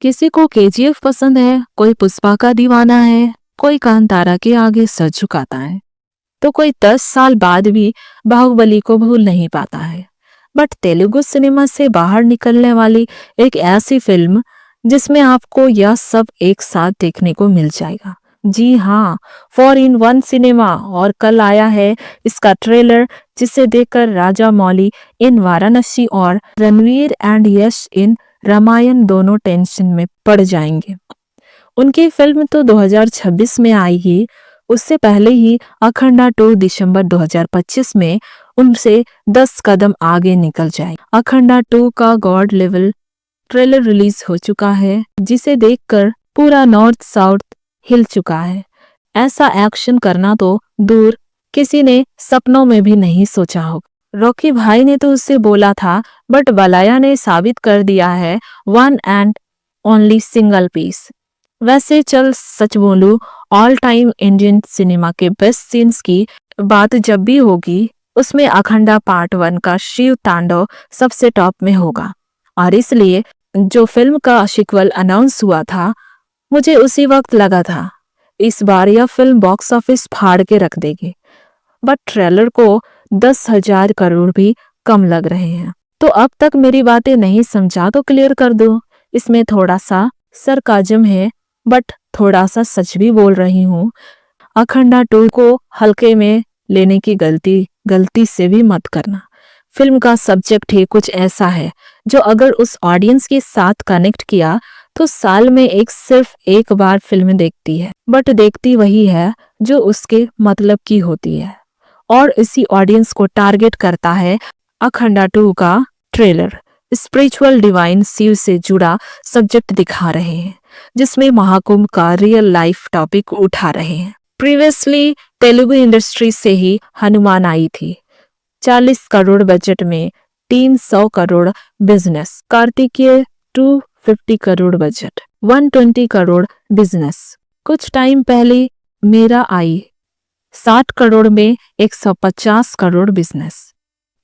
किसी को केजीएफ पसंद है, कोई पुष्पा का दीवाना है, कोई कांतारा के आगे सर झुकाता है, तो कोई 10 साल बाद भी बाहुबली को भूल नहीं पाता है। बट तेलुगु सिनेमा से बाहर निकलने वाली एक ऐसी फिल्म जिसमें आपको यह सब एक साथ देखने को मिल जाएगा। जी हाँ, 4-in-1 सिनेमा। और कल आया है इसका ट्रेलर, जिसे देखकर राजा मौली इन वाराणसी और रणवीर एंड यश इन रामायण दोनों टेंशन में पड़ जाएंगे। उनकी फिल्म तो 2026 में आएगी, उससे पहले ही अखंडा 2 दिसंबर 2025 में उनसे 10 कदम आगे निकल जाए। अखंडा 2 का गॉड लेवल ट्रेलर रिलीज हो चुका है, जिसे देखकर पूरा नॉर्थ साउथ हिल चुका है। ऐसा एक्शन करना तो दूर किसी ने सपनों में भी नहीं सोचा होगा। रॉकी भाई ने तो उससे बोला था, बट बलाया ने साबित कर दिया है one and only single piece. वैसे चल सच बोलूं, ऑल टाइम इंडियन सिनेमा के बेस्ट सीन्स की बात जब भी होगी, उसमें अखंडा पार्ट 1 का शिव तांडव सबसे टॉप में होगा। और इसलिए जो फिल्म का सीक्वल अनाउंस हुआ था, मुझे उसी वक्त लगा था इस बार यह फिल्म बॉक्स ऑफिस फाड़ के रख देगी। बट ट्रेलर को 10,000 करोड़ भी कम लग रहे हैं। तो अब तक मेरी बातें नहीं समझा तो क्लियर कर दूं, इसमें थोड़ा सा सरकाजम है, बट थोड़ा सा सच भी बोल रही हूँ। अखंडा 2 को हल्के में लेने की गलती से भी मत करना। फिल्म का सब्जेक्ट ही कुछ ऐसा है जो अगर उस ऑडियंस के साथ कनेक्ट किया तो साल में सिर्फ एक बार फिल्म देखती है, बट देखती वही है जो उसके मतलब की होती है। और इसी ऑडियंस को टारगेट करता है अखंडा 2 का ट्रेलर। स्पिरिचुअल डिवाइन शिव से जुड़ा सब्जेक्ट दिखा रहे हैं, जिसमें महाकुंभ का रियल लाइफ टॉपिक उठा रहे हैं। प्रीवियसली तेलुगु इंडस्ट्री से ही हनुमान आई थी, 40 करोड़ बजट में 300 crore business. Kartikeya 250 crore budget, 120 crore business. कुछ टाइम पहले मेरा आई 60 करोड़ में 150 करोड़ बिजनेस।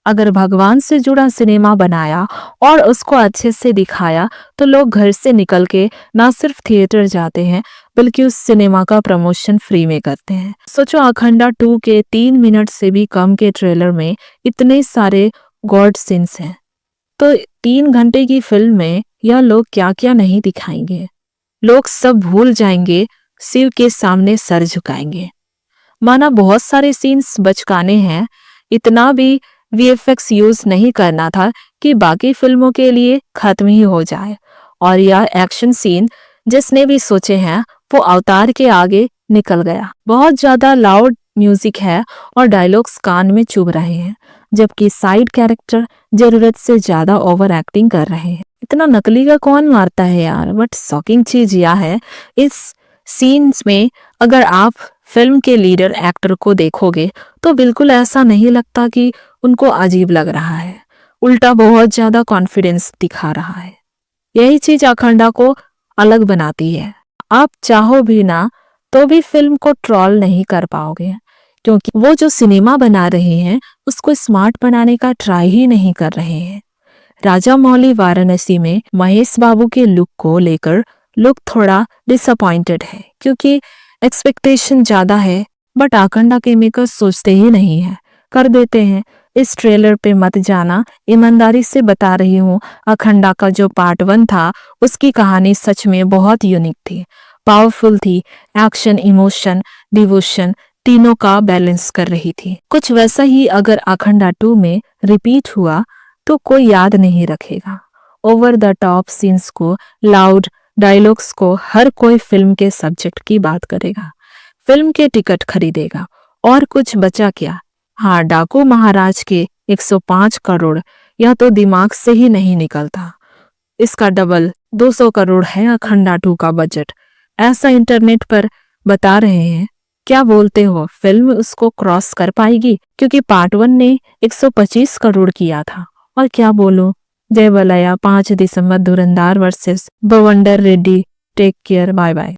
अगर भगवान से जुड़ा सिनेमा बनाया और उसको अच्छे से दिखाया तो लोग घर से निकल के ना सिर्फ थिएटर जाते हैं, बल्कि उस सिनेमा का प्रमोशन फ्री में करते हैं। सोचो, अखंडा 2 के 3 मिनट से भी कम के ट्रेलर में इतने सारे गॉड सीन्स हैं, तो 3 घंटे की फिल्म में यह लोग क्या क्या नहीं दिखाएंगे। लोग सब भूल जाएंगे, शिव के सामने सर झुकाएंगे। माना बहुत सारे सीन्स बचकाने हैं, इतना भी वीएफएक्स यूज नहीं करना था कि बाकी फिल्मों के लिए खत्म ही हो जाए। और यह एक्शन सीन जिसने भी सोचे हैं वो अवतार के आगे निकल गया। बहुत ज्यादा लाउड म्यूजिक है और डायलॉग्स कान में चुभ रहे हैं, जबकि साइड कैरेक्टर जरूरत से ज्यादा ओवर एक्टिंग कर रहे हैं। इतना नकली का कौन मारता है यार। बट शॉकिंग चीज यह है, इस सीन्स में अगर आप फिल्म के लीडर एक्टर को देखोगे तो बिल्कुल ऐसा नहीं लगता कि उनको अजीब लग रहा है, उल्टा बहुत ज्यादा कॉन्फिडेंस दिखा रहा है। यही चीज अखंडा को अलग बनाती है। आप चाहो भी ना तो भी फिल्म को ट्रोल नहीं कर पाओगे, क्योंकि वो जो सिनेमा बना रहे हैं उसको स्मार्ट बनाने का ट्राई ही नहीं कर रहे हैं। राजा मौली वाराणसी में महेश बाबू के लुक को लेकर लोग थोड़ा डिसअपॉइंटेड है, क्योंकि एक्सपेक्टेशन ज्यादा है। बट अखंडा के मेकर्स सोचते ही नहीं है, कर देते हैं। इस ट्रेलर पे मत जाना, ईमानदारी से बता रही हूँ। अखंडा का जो पार्ट 1 था उसकी कहानी सच में बहुत यूनिक थी, पावरफुल थी, एक्शन, इमोशन, डिवोशन तीनों का बैलेंस कर रही थी। कुछ वैसा ही अगर अखंडा 2 में रिपीट हुआ तो कोई याद नहीं रखेगा। ओवर द टॉप सीन्स को, लाउड डायलॉग्स को हर कोई फिल्म के सब्जेक्ट की बात करेगा, फिल्म के टिकट खरीदेगा, और कुछ बचा क्या। हाँ, डाकू महाराज के 105 करोड़, यह तो दिमाग से ही नहीं निकलता। इसका डबल 200 करोड़ है अखंडा 2 का बजट, ऐसा इंटरनेट पर बता रहे हैं। क्या बोलते हो, फिल्म उसको क्रॉस कर पाएगी? क्योंकि पार्ट 1 ने 125 करोड़ किया था। और क्या बोलूं, जय बलया। 5 दिसंबर Dhurandhar versus Bawandar Reddy. Take care, bye bye.